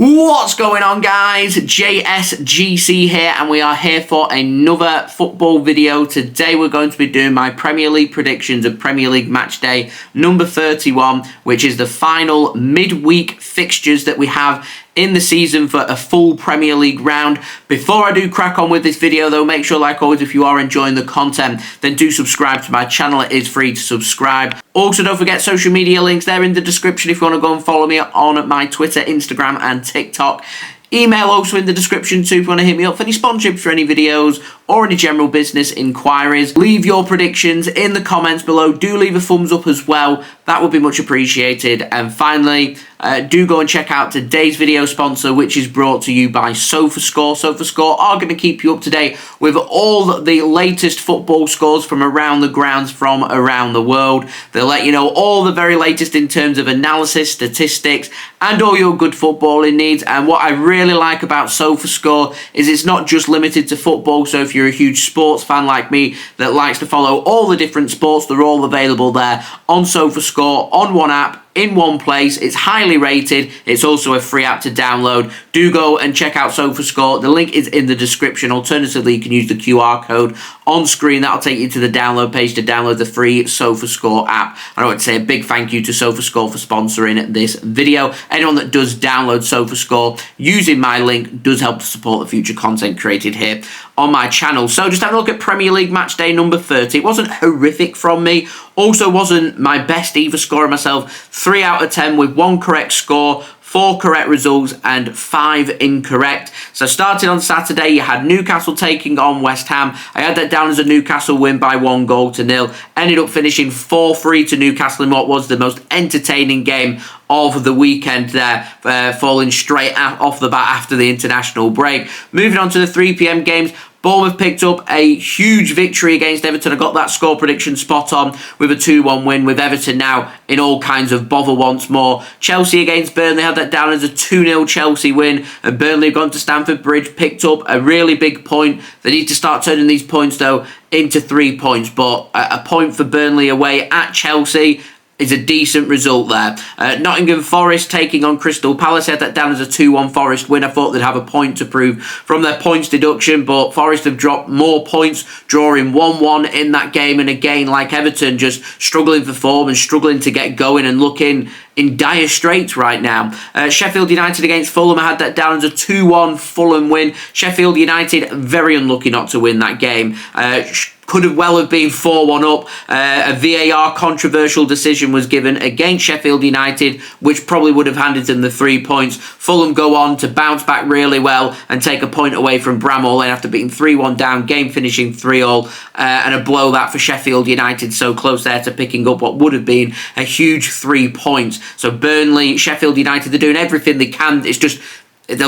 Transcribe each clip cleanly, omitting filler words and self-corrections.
What's going on, guys? JSGC here, and we are here for another football video. Today we're going to be doing my Premier League predictions of Premier League match day number 31, which is the final midweek fixtures that we have in the season for a full Premier League round. Before I do crack on with this video though, make sure, like always, if you are enjoying the content, then do subscribe to my channel. It is free to subscribe. Also, don't forget social media links there in the description if you want to go and follow me on my Twitter, Instagram and TikTok. Email also in the description too if you want to hit me up for any sponsorships for any videos or any general business inquiries. Leave your predictions in the comments below. Do leave a thumbs up as well. That would be much appreciated. And finally, do go and check out today's video sponsor, which is brought to you by SofaScore. SofaScore are going to keep you up to date with all the latest football scores from around the grounds from around the world. They'll let you know all the very latest in terms of analysis, statistics, and all your good footballing needs. And what I really like about SofaScore is it's not just limited to football. So if you're a huge sports fan like me that likes to follow all the different sports, they're all available there on SofaScore on one app, in one place. It's highly rated. It's also a free app to download. Do go and check out SofaScore. The link is in the description. Alternatively, you can use the QR code on screen. That'll take you to the download page to download the free SofaScore app. I want to say a big thank you to SofaScore for sponsoring this video. Anyone that does download SofaScore using my link does help to support the future content created here on my channel. So just having a look at Premier League match day number 30. It wasn't horrific from me. Also wasn't my best either, scoring myself 3 out of 10 with 1 correct score, 4 correct results and 5 incorrect. So starting on Saturday, you had Newcastle taking on West Ham. I had that down as a Newcastle win by 1-0. Ended up finishing 4-3 to Newcastle in what was the most entertaining game of the weekend there, falling straight off the bat after the international break. Moving on to the 3 p.m. games, Bournemouth picked up a huge victory against Everton. I got that score prediction spot on with a 2-1 win, with Everton now in all kinds of bother once more. Chelsea against Burnley, had that down as a 2-0 Chelsea win, and Burnley have gone to Stamford Bridge, picked up a really big point. They need to start turning these points though into 3 points, but a point for Burnley away at Chelsea is a decent result there. Nottingham Forest taking on Crystal Palace, had that down as a 2-1 Forest win. I thought they'd have a point to prove from their points deduction, but Forest have dropped more points, drawing 1-1 in that game. And again, like Everton, just struggling for form and struggling to get going and looking in dire straits right now. Sheffield United against Fulham, I had that down as a 2-1 Fulham win. Sheffield United very unlucky not to win that game. Could have well have been 4-1 up. A VAR controversial decision was given against Sheffield United, which probably would have handed them the 3 points. Fulham go on to bounce back really well and take a point away from Bramall then after being 3-1 down, game finishing 3-3, and a blow that for Sheffield United, so close there to picking up what would have been a huge 3 points. So Burnley, Sheffield United, they're doing everything they can. It's just they've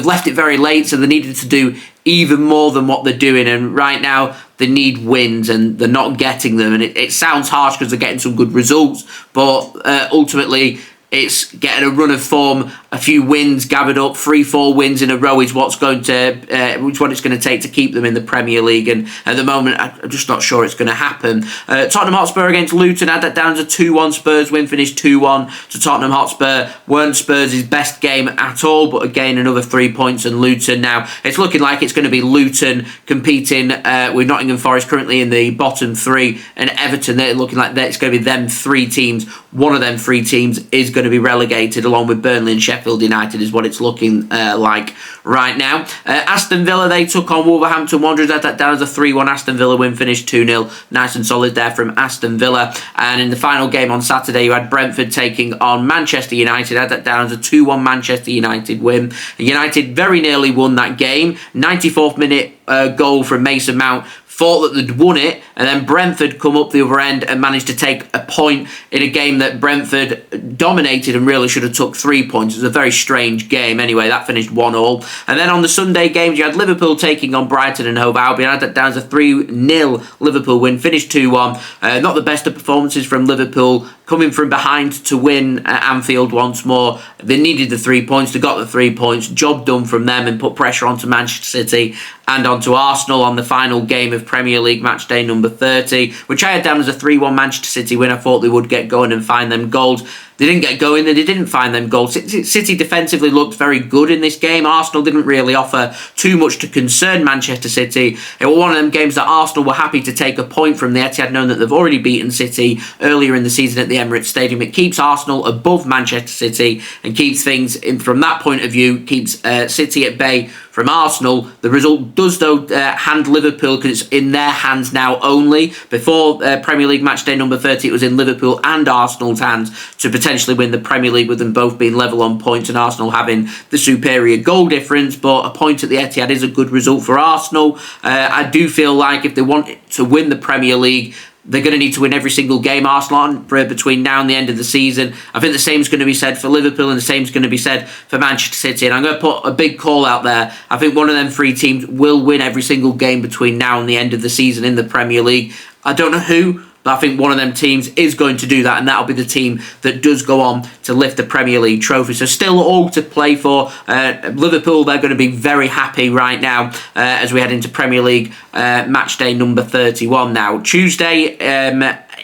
left it very late, so they needed to do even more than what they're doing, and right now they need wins and they're not getting them. And it sounds harsh because they're getting some good results, but ultimately it's getting a run of form, a few wins gathered up, 3-4 wins in a row is what it's going to take to keep them in the Premier League. And at the moment, I'm just not sure it's going to happen. Tottenham Hotspur against Luton, had that down as a 2-1 Spurs win, finished 2-1 to Tottenham Hotspur. Weren't Spurs' best game at all, but again, another 3 points. And Luton now, it's looking like it's going to be Luton competing with Nottingham Forest currently in the bottom 3, and Everton, they're looking like it's going to be them 3 teams. One of them 3 teams is going to be relegated, along with Burnley and Sheffield United is what it's looking like right now. Aston Villa, they took on Wolverhampton Wanderers, had that down as a 3-1 Aston Villa win, finished 2-0. Nice and solid there from Aston Villa. And in the final game on Saturday, you had Brentford taking on Manchester United, had that down as a 2-1 Manchester United win. United very nearly won that game. 94th minute goal from Mason Mount. Thought that they'd won it, and then Brentford come up the other end and managed to take a point in a game that Brentford dominated and really should have took 3 points. It was a very strange game. Anyway, that finished 1-1. And then on the Sunday games, you had Liverpool taking on Brighton and Hove Albion. I had that down as a 3-0 Liverpool win, finished 2-1. Not the best of performances from Liverpool, coming from behind to win at Anfield once more. They needed the 3 points. They got the 3 points. Job done from them, and put pressure onto Manchester City and onto Arsenal on the final game of Premier League match day number 30, which I had down as a 3-1 Manchester City win. I thought they would get going and find them goals. They didn't get going and they didn't find them goals. City defensively looked very good in this game. Arsenal didn't really offer too much to concern Manchester City. It was one of them games that Arsenal were happy to take a point from the Etihad, knowing that they've already beaten City earlier in the season at the Emirates Stadium. It keeps Arsenal above Manchester City and keeps things, from that point of view, keeps City at bay from Arsenal. The result does, though, hand Liverpool, because it's in their hands now only. Before Premier League match day number 30, it was in Liverpool and Arsenal's hands to potentially win the Premier League, with them both being level on points and Arsenal having the superior goal difference. But a point at the Etihad is a good result for Arsenal. I do feel like if they want to win the Premier League, they're going to need to win every single game, Arsenal, between now and the end of the season. I think the same is going to be said for Liverpool and the same is going to be said for Manchester City. And I'm going to put a big call out there. I think one of them three teams will win every single game between now and the end of the season in the Premier League. I don't know who, but I think one of them teams is going to do that, and that'll be the team that does go on to lift the Premier League trophy. So still all to play for. Liverpool, they're going to be very happy right now as we head into Premier League match day number 31 now. Tuesday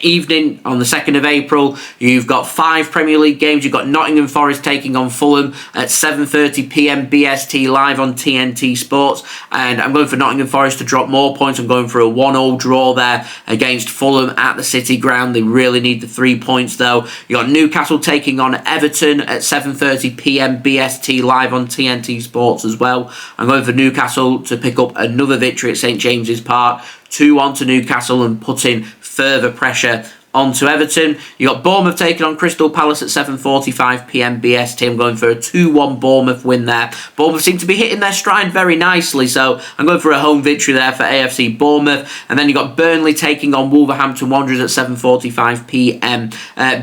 evening on the 2nd of April, you've got 5 Premier League games. You've got Nottingham Forest taking on Fulham at 7:30pm BST live on TNT Sports, and I'm going for Nottingham Forest to drop more points. I'm going for a 1-1 draw there against Fulham at the City Ground. They really need the 3 points though. You've got Newcastle taking on Everton at 7:30pm BST live on TNT Sports as well. I'm going for Newcastle to pick up another victory at St James's Park, 2-1 to Newcastle, and putting further pressure onto Everton. You got Bournemouth taking on Crystal Palace at 7:45pm BST. I'm going for a 2-1 Bournemouth win there. Bournemouth seem to be hitting their stride very nicely, so I'm going for a home victory there for AFC Bournemouth. And then you got Burnley taking on Wolverhampton Wanderers at 7:45pm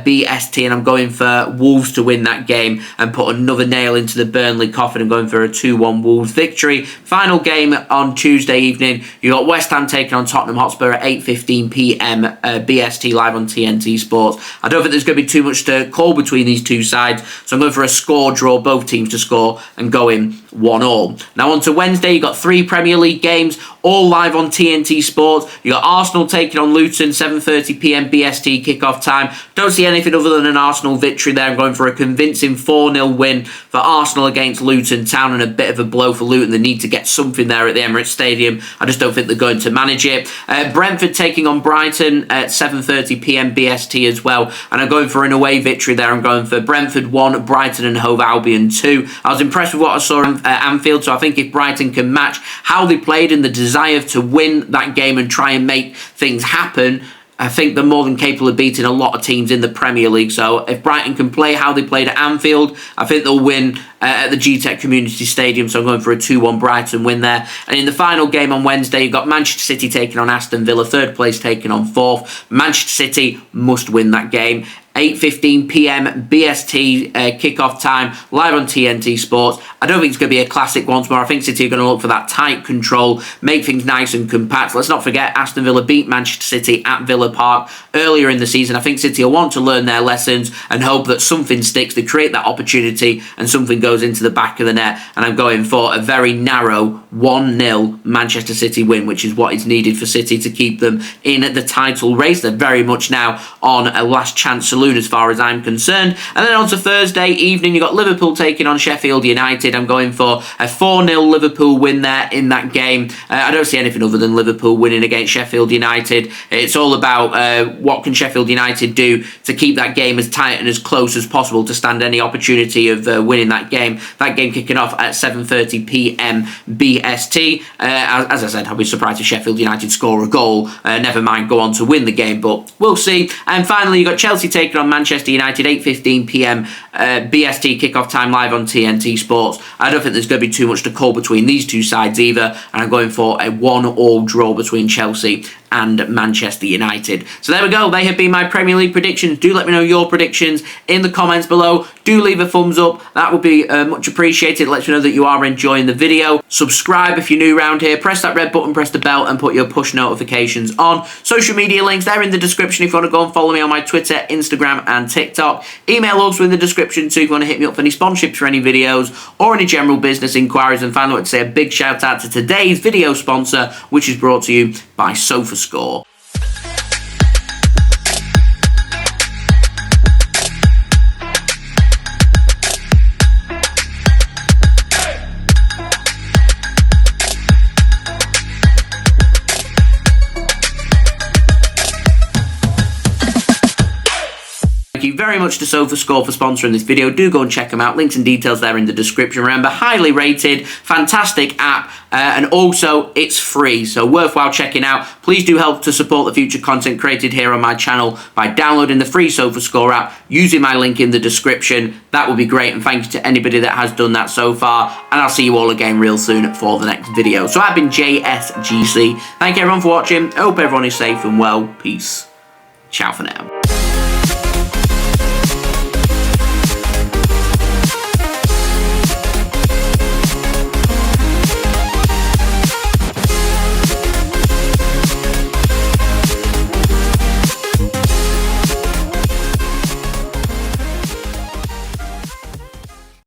BST, and I'm going for Wolves to win that game and put another nail into the Burnley coffin. I'm going for a 2-1 Wolves victory. Final game on Tuesday evening, you got West Ham taking on Tottenham Hotspur at 8:15pm BST live on TNT Sports. I don't think there's going to be too much to call between these two sides, so I'm going for a score draw, both teams to score, and go in 1-1. Now on to Wednesday, you got 3 Premier League games, all live on TNT Sports. You got Arsenal taking on Luton, 7:30pm BST kickoff time. Don't see anything other than an Arsenal victory there. I'm going for a convincing 4-0 win for Arsenal against Luton Town, and a bit of a blow for Luton. They need to get something there at the Emirates Stadium. I just don't think they're going to manage it. Brentford taking on Brighton at 7:30pm BST as well, and I'm going for an away victory there. I'm going for Brentford 1, Brighton and Hove Albion 2. I was impressed with what I saw at Anfield, so I think if Brighton can match how they played and the desire to win that game and try and make things happen, I think they're more than capable of beating a lot of teams in the Premier League. So if Brighton can play how they played at Anfield, I think they'll win at the GTEC Community Stadium. So I'm going for a 2-1 Brighton win there. And in the final game on Wednesday, you've got Manchester City taking on Aston Villa, 3rd place taking on 4th. Manchester City must win that game. 8:15pm BST kickoff time, live on TNT Sports. I don't think it's going to be a classic once more. I think City are going to look for that tight control, make things nice and compact. Let's not forget, Aston Villa beat Manchester City at Villa Park earlier in the season. I think City will want to learn their lessons and hope that something sticks. They create that opportunity and something goes into the back of the net. And I'm going for a very narrow 1-0 Manchester City win, which is what is needed for City to keep them in the title race. They're very much now on a last chance saloon as far as I'm concerned. And then on to Thursday evening, you got Liverpool taking on Sheffield United. I'm going for a 4-0 Liverpool win there in that game. I don't see anything other than Liverpool winning against Sheffield United. It's all about what can Sheffield United do to keep that game as tight and as close as possible to stand any opportunity of winning that game. That game kicking off at 7:30pm BST. As I said, I'll be surprised if Sheffield United score a goal. Never mind go on to win the game, but we'll see. And finally, you got Chelsea taking on Manchester United, 8:15pm BST kickoff time, live on TNT Sports. I don't think there's going to be too much to call between these two sides either, and I'm going for a 1-1 draw between Chelsea and Manchester United. So there we go. They have been my Premier League predictions. Do let me know your predictions in the comments below. Do leave a thumbs up. That would be much appreciated. Let me know that you are enjoying the video. Subscribe if you're new around here. Press that red button, press the bell, and put your push notifications on. Social media links, they're in the description if you want to go and follow me on my Twitter, Instagram, and TikTok. Email also in the description too if you want to hit me up for any sponsorships for any videos or any general business inquiries. And finally, I want to say a big shout out to today's video sponsor, which is brought to you by SofaScore. Thank you very much to SofaScore for sponsoring this video. Do go and check them out. Links and details there in the description. Remember, highly rated, fantastic app, and also it's free, so worthwhile checking out. Please do help to support the future content created here on my channel by downloading the free SofaScore app, using my link in the description. That would be great, and thank you to anybody that has done that so far, and I'll see you all again real soon for the next video. So I've been JSGC. Thank you everyone for watching. I hope everyone is safe and well. Peace. Ciao for now.